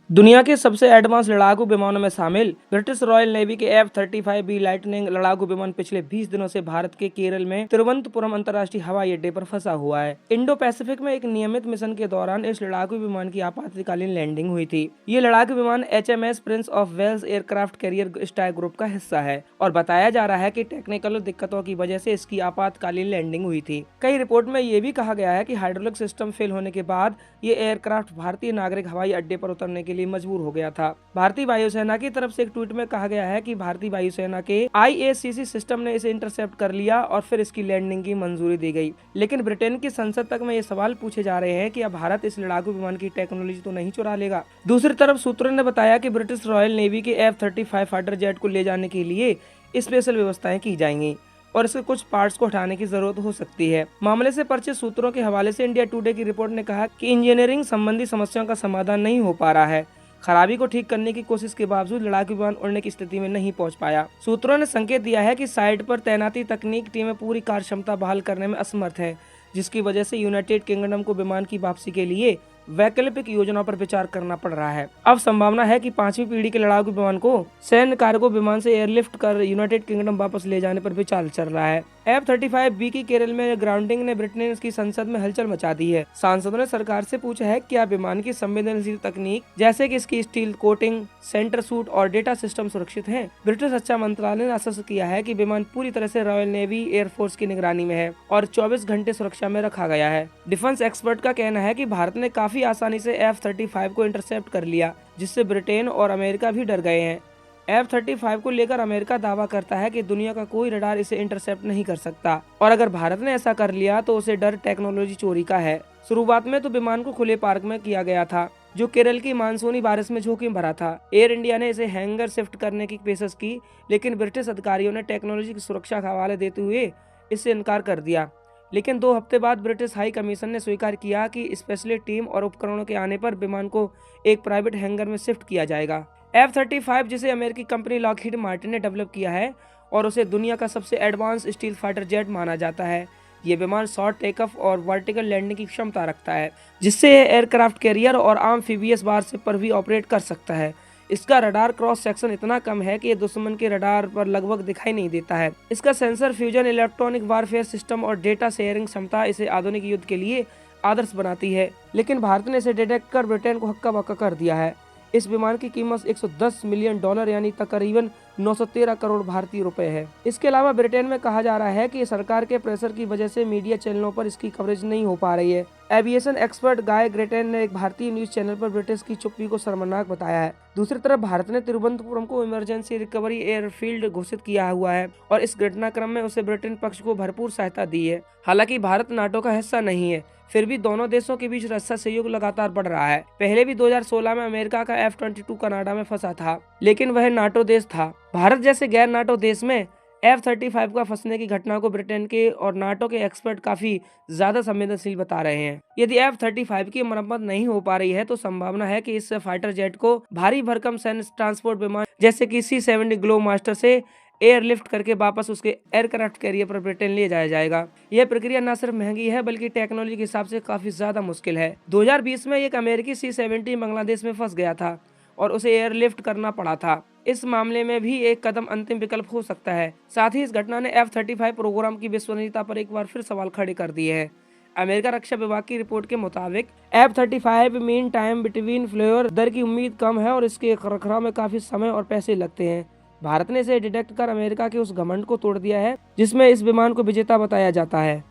दुनिया के सबसे एडवांस लड़ाकू विमानों में शामिल ब्रिटिश रॉयल नेवी के F-35B लाइटनिंग लड़ाकू विमान पिछले 20 दिनों से भारत के केरल में तिरुवनंतपुरम अंतर्राष्ट्रीय हवाई अड्डे पर फंसा हुआ है। इंडो पैसिफिक में एक नियमित मिशन के दौरान इस लड़ाकू विमान की आपातकालीन लैंडिंग हुई थी। ये लड़ाकू विमान HMS Prince of Wales aircraft carrier strike group का हिस्सा है और बताया जा रहा है कि टेक्निकल दिक्कतों की वजह से इसकी आपातकालीन लैंडिंग हुई थी। कई रिपोर्ट में ये भी कहा गया है कि हाइड्रोलिक सिस्टम फेल होने के बाद ये एयरक्राफ्ट भारतीय नागरिक हवाई अड्डे पर उतरने के लिए मजबूर हो गया था। भारतीय वायुसेना की तरफ से एक ट्वीट में कहा गया है कि भारतीय वायुसेना के IACC सिस्टम ने इसे इंटरसेप्ट कर लिया और फिर इसकी लैंडिंग की मंजूरी दी गई। लेकिन ब्रिटेन की संसद तक में ये सवाल पूछे जा रहे हैं कि अब भारत इस लड़ाकू विमान की टेक्नोलॉजी तो नहीं चुरा लेगा। दूसरी तरफ सूत्रों ने बताया कि ब्रिटिश रॉयल नेवी के F-35 फाइटर जेट को ले जाने के लिए स्पेशल व्यवस्थाएं की जाएंगी और इसके कुछ पार्ट्स को हटाने की जरूरत हो सकती है। मामले से परिचित सूत्रों के हवाले से इंडिया टुडे की रिपोर्ट ने कहा कि इंजीनियरिंग संबंधी समस्याओं का समाधान नहीं हो पा रहा है। खराबी को ठीक करने की कोशिश के बावजूद लड़ाकू विमान उड़ने की स्थिति में नहीं पहुंच पाया। सूत्रों ने संकेत दिया है कि साइट पर तैनाती तकनीक टीमें पूरी कार्यक्षमता बहाल करने में असमर्थ है, जिसकी वजह से यूनाइटेड किंगडम को विमान की वापसी के लिए वैकल्पिक योजनाओं पर विचार करना पड़ रहा है। अब संभावना है कि 5वीं पीढ़ी के लड़ाकू विमान को सैन्य कार्गो विमान से एयरलिफ्ट कर यूनाइटेड किंगडम वापस ले जाने पर विचार चल रहा है। F-35B की केरल में ग्राउंडिंग ने ब्रिटेन की संसद में हलचल मचा दी है। सांसदों ने सरकार से पूछा है कि क्या विमान की संवेदनशील तकनीक जैसे कि इसकी स्टील कोटिंग, सेंटर सूट और डेटा सिस्टम सुरक्षित हैं। ब्रिटिश रक्षा मंत्रालय ने आश्वस्त किया है कि विमान पूरी तरह से रॉयल नेवी एयरफोर्स की निगरानी में है और 24 घंटे सुरक्षा में रखा गया है। डिफेंस एक्सपर्ट का कहना है कि भारत ने काफी आसानी से F-35 को इंटरसेप्ट कर लिया, जिससे ब्रिटेन और अमेरिका भी डर गए हैं। F-35 को लेकर अमेरिका दावा करता है कि दुनिया का कोई रडार इसे इंटरसेप्ट नहीं कर सकता और अगर भारत ने ऐसा कर लिया तो उसे डर टेक्नोलॉजी चोरी का है। शुरुआत में तो विमान को खुले पार्क में किया गया था, जो केरल की मानसूनी बारिश में जोखिम भरा था। एयर इंडिया ने इसे हैंगर शिफ्ट करने की पेशकश की, लेकिन ब्रिटिश अधिकारियों ने टेक्नोलॉजी की सुरक्षा का हवाले देते हुए इससे इनकार कर दिया। लेकिन 2 हफ्ते बाद ब्रिटिश हाई कमीशन ने स्वीकार किया कि स्पेशलिस्ट टीम और उपकरणों के आने पर विमान को एक प्राइवेट हैंगर में शिफ्ट किया जाएगा। F-35 जिसे अमेरिकी कंपनी लॉकहीड मार्टिन ने डेवलप किया है और उसे दुनिया का सबसे एडवांस स्टील फाइटर जेट माना जाता है। ये विमान शॉर्ट टेकऑफ और वर्टिकल लैंडिंग की क्षमता रखता है, जिससे एयरक्राफ्ट कैरियर और एम्फीबियस वारशिप पर भी ऑपरेट कर सकता है। इसका रडार क्रॉस सेक्शन इतना कम है कि ये दुश्मन के रडार पर लगभग दिखाई नहीं देता है। इसका sensor fusion, electronic warfare system और डेटा शेयरिंग क्षमता इसे आधुनिक युद्ध के लिए आदर्श बनाती है। लेकिन भारत ने इसे डिटेक्ट कर ब्रिटेन को हक्का बक्का कर दिया है। इस विमान की कीमत $110 मिलियन यानी तकरीबन 913 करोड़ भारतीय रुपए है। इसके अलावा ब्रिटेन में कहा जा रहा है कि सरकार के प्रेशर की वजह से मीडिया चैनलों पर इसकी कवरेज नहीं हो पा रही है। एविएशन एक्सपर्ट गाय ग्रेटेन ने एक भारतीय न्यूज चैनल पर ब्रिटिश की चुप्पी को शर्मनाक बताया है। दूसरी तरफ भारत ने तिरुवनंतपुरम को इमरजेंसी रिकवरी एयरफील्ड घोषित किया हुआ है और इस घटनाक्रम में उसे ब्रिटेन पक्ष को भरपूर सहायता दी है। हालांकि भारत नाटो का हिस्सा नहीं है, फिर भी दोनों देशों के बीच रक्षा सहयोग लगातार बढ़ रहा है। पहले भी 2016 में अमेरिका का F-22 कनाडा में फंसा था, लेकिन वह नाटो देश था। भारत जैसे गैर नाटो देश में F-35 का फंसने की घटना को ब्रिटेन के और नाटो के एक्सपर्ट काफी ज्यादा संवेदनशील बता रहे हैं। यदि F-35 की मरम्मत नहीं हो पा रही है तो संभावना है कि इस फाइटर जेट को भारी भरकम सैन्य ट्रांसपोर्ट विमान जैसे कि C-70 ग्लो मास्टर से एयरलिफ्ट करके वापस उसके एयरक्राफ्ट कैरियर पर ब्रिटेन ले जाया जाएगा। यह प्रक्रिया न सिर्फ महंगी है बल्कि टेक्नोलॉजी के हिसाब से काफी ज्यादा मुश्किल है। 2020 में एक अमेरिकी C-70 बांग्लादेश में फंस गया था और उसे एयरलिफ्ट करना पड़ा था। इस मामले में भी एक कदम अंतिम विकल्प हो सकता है। साथ ही इस घटना ने F-35 प्रोग्राम की विश्वसनीयता पर एक बार फिर सवाल खड़े कर दिए हैं। अमेरिका रक्षा विभाग की रिपोर्ट के मुताबिक F-35 mean time between failure दर की उम्मीद कम है और इसके रखरखाव में काफी समय और पैसे लगते हैं। भारत ने इसे डिटेक्ट कर अमेरिका के उस घमंड को तोड़ दिया है जिसमें इस विमान को विजेता बताया जाता है।